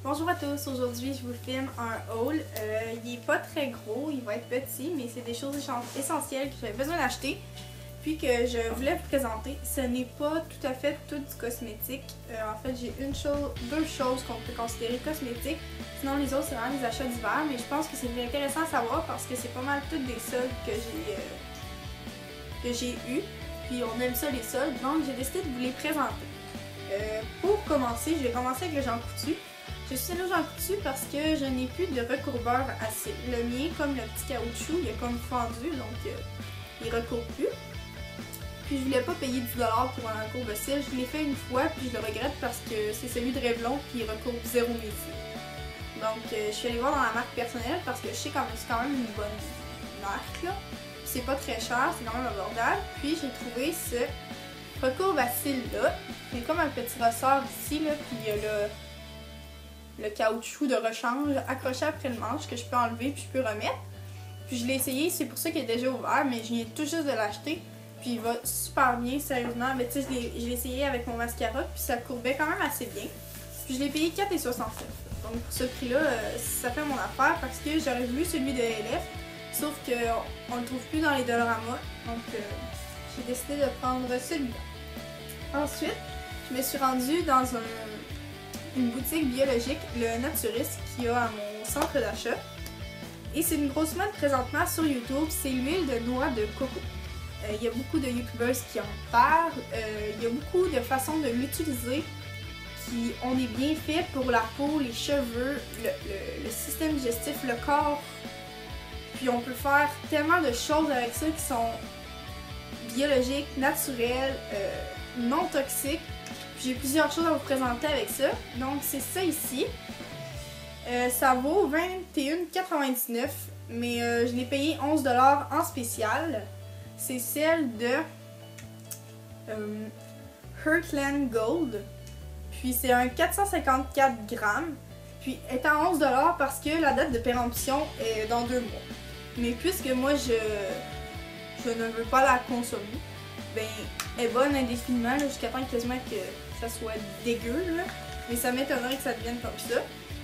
Bonjour à tous, aujourd'hui je vous filme un haul. Il est pas très gros, il va être petit, mais c'est des choses essentielles que j'avais besoin d'acheter puis que je voulais vous présenter. Ce n'est pas tout à fait tout du cosmétique. En fait, j'ai deux choses qu'on peut considérer cosmétiques. Sinon les autres c'est vraiment des achats d'hiver, mais je pense que c'est intéressant à savoir parce que c'est pas mal toutes des soldes que j'ai eu. Puis on aime ça les soldes, donc j'ai décidé de vous les présenter. Pour commencer, je vais commencer avec le Jean Coutu. Je suis allée au Jean Coutu parce que je n'ai plus de recourbeur à cils. Le mien, comme le petit caoutchouc, il est comme fendu, donc il recourt plus. Puis je voulais pas payer 10$ pour un courbe-cils. Je l'ai fait une fois, puis je le regrette parce que c'est celui de Revlon, puis il recourbe zéro mes cils. Donc je suis allée voir dans la marque personnelle parce que je sais que c'est quand même une bonne marque, là. C'est pas très cher, c'est quand même abordable. Puis j'ai trouvé ce recourbe à cils là. Il y a comme un petit ressort ici, là, puis il y a le caoutchouc de rechange accroché après le manche que je peux enlever puis je peux remettre. Puis je l'ai essayé, c'est pour ça qu'il est déjà ouvert, mais je viens tout juste de l'acheter. Puis il va super bien, sérieusement. Mais tu sais, je l'ai essayé avec mon mascara, puis ça courbait quand même assez bien. Puis je l'ai payé 4,67$. Donc pour ce prix-là, ça fait mon affaire parce que j'aurais voulu celui de LF, sauf qu'on ne le trouve plus dans les Dollarama. Donc j'ai décidé de prendre celui-là. Ensuite, je me suis rendue dans une boutique biologique, le Naturiste, qu'il y a à mon centre d'achat. Et c'est une grosse mode présentement sur YouTube, c'est l'huile de noix de coco. Il y a beaucoup de youtubeurs qui en parlent, il y a beaucoup de façons de l'utiliser qui ont des bienfaits pour la peau, les cheveux, le système digestif, le corps. Puis on peut faire tellement de choses avec ça qui sont biologiques, naturelles, non toxiques. J'ai plusieurs choses à vous présenter avec ça. Donc c'est ça ici. Ça vaut 21,99$, mais je l'ai payé 11$ en spécial. C'est celle de Heartland Gold. Puis c'est un 454 grammes. Puis elle est à 11$ parce que la date de péremption est dans 2 mois. Mais puisque moi je ne veux pas la consommer, ben elle est bonne indéfiniment jusqu'à temps quasiment que ça soit dégueu, là. Mais ça m'étonnerait que ça devienne comme ça.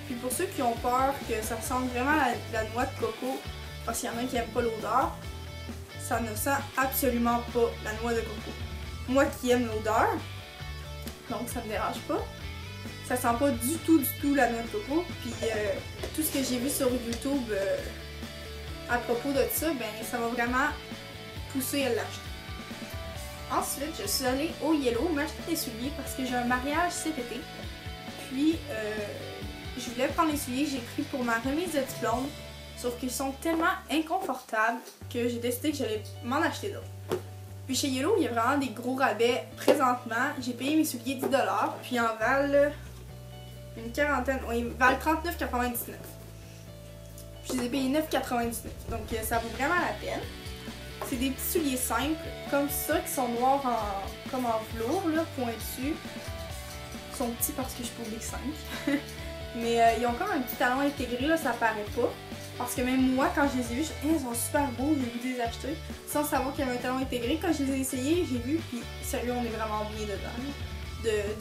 Puis pour ceux qui ont peur que ça ressemble vraiment à la noix de coco, parce qu'il y en a qui n'aiment pas l'odeur, ça ne sent absolument pas la noix de coco. Moi qui aime l'odeur, donc ça me dérange pas. Ça sent pas du tout la noix de coco. Puis tout ce que j'ai vu sur YouTube à propos de ça, ben ça m'a vraiment poussé à l'acheter. Ensuite, je suis allée au Yellow m'acheter des souliers parce que j'ai un mariage cet été. Puis, je voulais prendre les souliers que j'ai pris pour ma remise de diplôme. Sauf qu'ils sont tellement inconfortables que j'ai décidé que j'allais m'en acheter d'autres. Puis chez Yellow, il y a vraiment des gros rabais présentement. J'ai payé mes souliers 10$, puis ils en valent une quarantaine. Oui, ils valent 39,99$. Puis je les ai payés 9,99$. Donc ça vaut vraiment la peine. C'est des petits souliers simples, comme ça, qui sont noirs comme en velours, là, pointus. Ils sont petits parce que je suis pour Big 5. Mais ils ont comme un petit talon intégré, là, ça paraît pas. Parce que même moi, quand je les ai vus, ils sont super beaux, j'ai voulu les acheter. Sans savoir qu'il y avait un talon intégré. Quand je les ai essayés, j'ai vu, puis sérieux, on est vraiment bien dedans.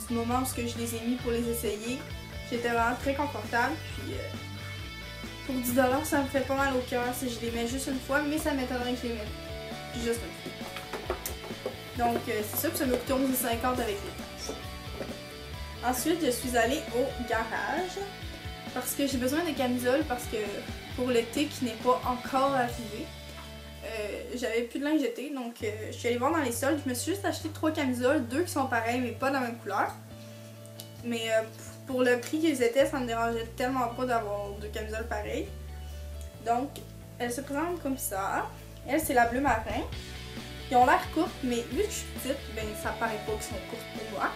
Du moment où je les ai mis pour les essayer, j'étais vraiment très confortable. Puis pour 10$, ça me fait pas mal au cœur si je les mets juste une fois, mais ça m'étonnerait que je les mette juste une fois. Donc c'est ça, puis ça m'a coûté 11,50$ avec les taxes. Ensuite, je suis allée au garage parce que j'ai besoin de camisoles parce que pour l'été qui n'est pas encore arrivé, j'avais plus de linge d'été, donc je suis allée voir dans les soldes. Je me suis juste acheté 3 camisoles, 2 qui sont pareilles mais pas de la même couleur. Mais pour le prix qu'ils étaient, ça me dérangeait tellement pas d'avoir 2 camisoles pareilles. Donc, elles se présentent comme ça. Elle, c'est la bleu marin. Ils ont l'air courtes, mais vu que je suis petite, ben ça paraît pas qu'elles sont courtes pour moi.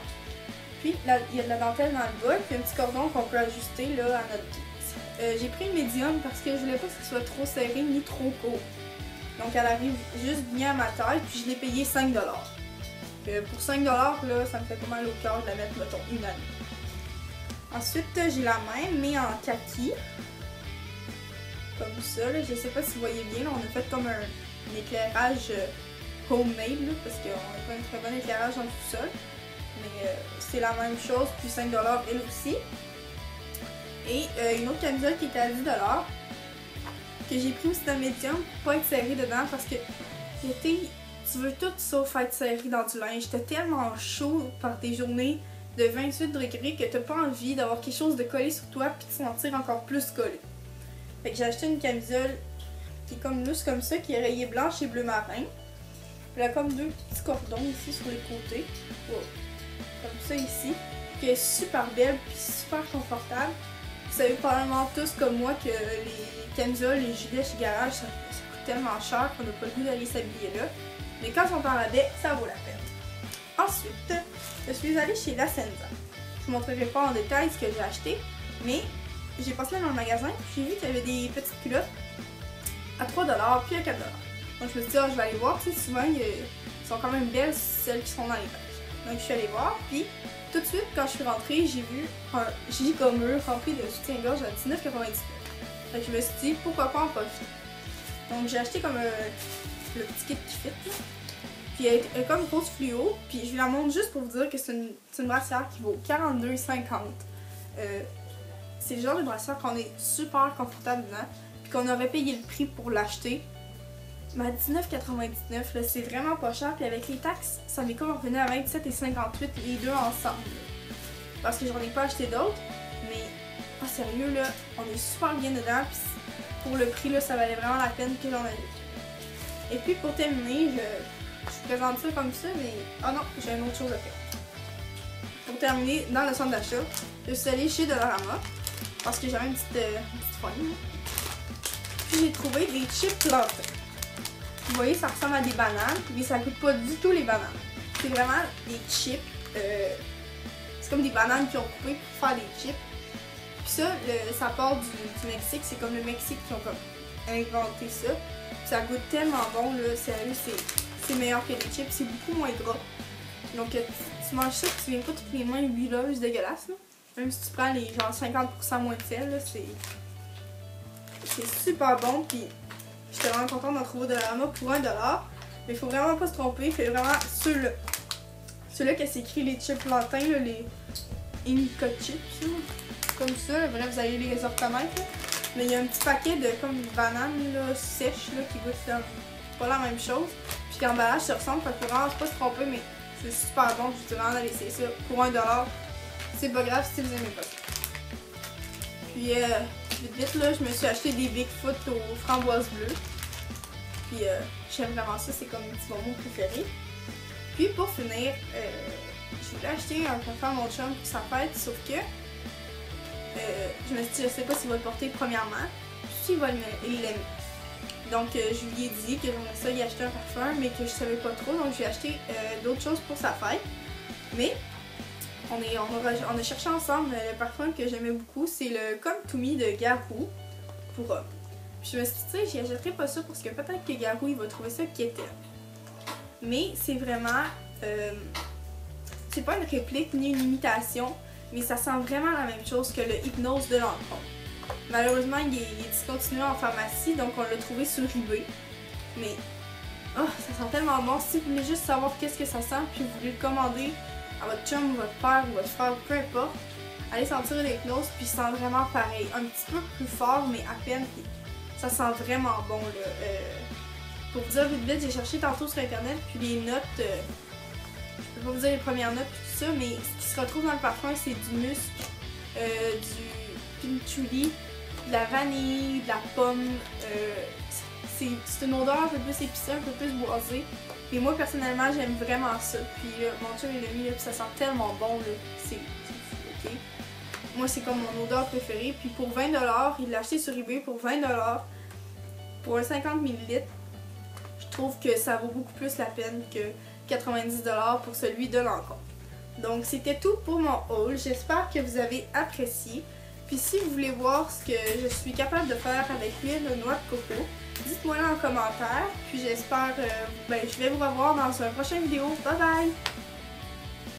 Puis, il y a de la dentelle dans le bas, puis un petit cordon qu'on peut ajuster là, à notre pied. J'ai pris une médium parce que je voulais pas que ce soit trop serré ni trop court. Donc, elle arrive juste bien à ma taille, puis je l'ai payé 5$. Pour 5$, là, ça me fait pas mal au cœur de la mettre, mettons, une année. Ensuite, j'ai la même, mais en kaki. Comme ça, là. Je sais pas si vous voyez bien, là, on a fait comme un éclairage homemade, là, parce qu'on n'a pas un très bon éclairage dans le sous-sol. Mais c'est la même chose, puis 5$ elle aussi. une autre camisole qui était à 10$, que j'ai pris aussi dans le médium pour pas être serré dedans parce que l'été, tu veux tout sauf être serré dans du linge. T'es tellement chaud par tes journées de 28 degrés que t'as pas envie d'avoir quelque chose de collé sur toi puis de te sentir encore plus collé. Fait que j'ai acheté une camisole qui est comme lousse comme ça, qui est rayée blanche et bleu marin. Elle a comme deux petits cordons ici sur les côtés. Oh. Comme ça ici. Qui est super belle puis super confortable. Vous savez probablement tous comme moi que les camisoles, les gilets chez Garage, ça coûte tellement cher qu'on n'a pas le goût d'aller s'habiller là. Mais quand ils sont en rabais, ça vaut la peine. Ensuite, je suis allée chez La Senza. Je ne vous montrerai pas en détail ce que j'ai acheté, mais j'ai passé là dans le magasin, j'ai vu qu'il y avait des petites culottes à 3$ puis à 4$. Donc je me suis dit, je vais aller voir, tu sais, souvent ils sont quand même belles celles qui sont dans les pages. Donc je suis allée voir, puis tout de suite quand je suis rentrée, j'ai vu un gigommeux rempli de soutien-gorge à 19,99$. Donc je me suis dit, pourquoi pas en profiter. Donc j'ai acheté comme le petit kit qui fit là. Puis elle est comme rose fluo, puis je vous la montre juste pour vous dire que c'est une brassière qui vaut 42,50$. C'est le genre de brassière qu'on est super confortable dedans, puis qu'on aurait payé le prix pour l'acheter. Mais à 19,99$, c'est vraiment pas cher, puis avec les taxes, ça m'est comme revenu à 27,58$ les deux ensemble. Parce que j'en ai pas acheté d'autres, mais ah sérieux là, on est super bien dedans, puis pour le prix là, ça valait vraiment la peine que j'en aille. Et puis pour terminer, je présente ça comme ça, mais oh non, j'ai une autre chose à faire. Pour terminer, dans le centre d'achat, je suis allée chez Dollarama parce que j'avais une petite poigne. Puis j'ai trouvé des chips plantains. Vous voyez, ça ressemble à des bananes, mais ça goûte pas du tout les bananes. C'est vraiment des chips. C'est comme des bananes qui ont coupé pour faire des chips. Puis ça part du Mexique. C'est comme le Mexique qui ont comme inventé ça. Puis ça goûte tellement bon, là. Sérieux, c'est meilleur que les chips. C'est beaucoup moins gras. Donc tu manges ça, tu viens pas toutes les mains huileuses, dégueulasses. Là. Même si tu prends les genre 50% moins de sel, là, c'est super bon. Puis j'étais vraiment contente d'en trouver au Dollarama pour 1$. Mais il faut vraiment pas se tromper. C'est vraiment ceux-là. Ceux-là qui c'est écrit les chips plantains, là, les Inca chips. Là. Comme ça. Là. Bref, vous avez les orthomètres. Mais il y a un petit paquet de comme bananes là, sèches là, qui goûtent pas la même chose. Puis l'emballage se ressemble. Fait que vraiment pas se tromper. Mais c'est super bon. Je vous dirais d'aller essayer ça pour 1$. C'est pas grave si vous aimez pas ça. Puis vite là, je me suis acheté des Bigfoot aux framboises bleues. Puis j'aime vraiment ça, c'est comme mon petit bonbon préféré. Puis pour finir, je voulais acheter un parfum à mon chum pour sa fête, sauf que je me suis dit, je sais pas s'il va le porter premièrement, s'il va l'aimer. Donc je lui ai dit que j'aimerais ça y acheter un parfum, mais que je savais pas trop, donc j'ai acheté d'autres choses pour sa fête. Mais on a cherché ensemble le parfum que j'aimais beaucoup, c'est le Come To Me de Garou pour homme. Puis je me suis dit, tu sais, j'y achèterai pas ça parce que peut-être que Garou il va trouver ça quétaine. Mais c'est vraiment, c'est pas une réplique ni une imitation, mais ça sent vraiment la même chose que le Hypnose de Lancôme. Malheureusement, il est discontinué en pharmacie, donc on l'a trouvé sur eBay. Mais, oh, ça sent tellement bon. Si vous voulez juste savoir qu'est-ce que ça sent, puis vous voulez le commander à votre chum, votre père ou votre frère, peu importe, allez sentir l'hypnose, puis il sent vraiment pareil. Un petit peu plus fort, mais à peine. Ça sent vraiment bon, là. Pour vous dire vite, j'ai cherché tantôt sur internet, puis les notes, je peux pas vous dire les premières notes, tout ça, mais ce qui se retrouve dans le parfum, c'est du musc, du patchouli, de la vanille, de la pomme. C'est une odeur un peu plus épicée, un peu plus boisée. Et moi, personnellement, j'aime vraiment ça. Puis mon chum, il l'a mis, là, puis ça sent tellement bon, là. C'est fou, ok? Moi, c'est comme mon odeur préférée. Puis pour 20$, il l'a acheté sur eBay pour 20$. Pour un 50 ml, je trouve que ça vaut beaucoup plus la peine que 90$ pour celui de Lancôme. Donc, c'était tout pour mon haul. J'espère que vous avez apprécié. Puis si vous voulez voir ce que je suis capable de faire avec l'huile de noix de coco, dites-moi là en commentaire. Puis j'espère, je vais vous revoir dans une prochaine vidéo. Bye bye!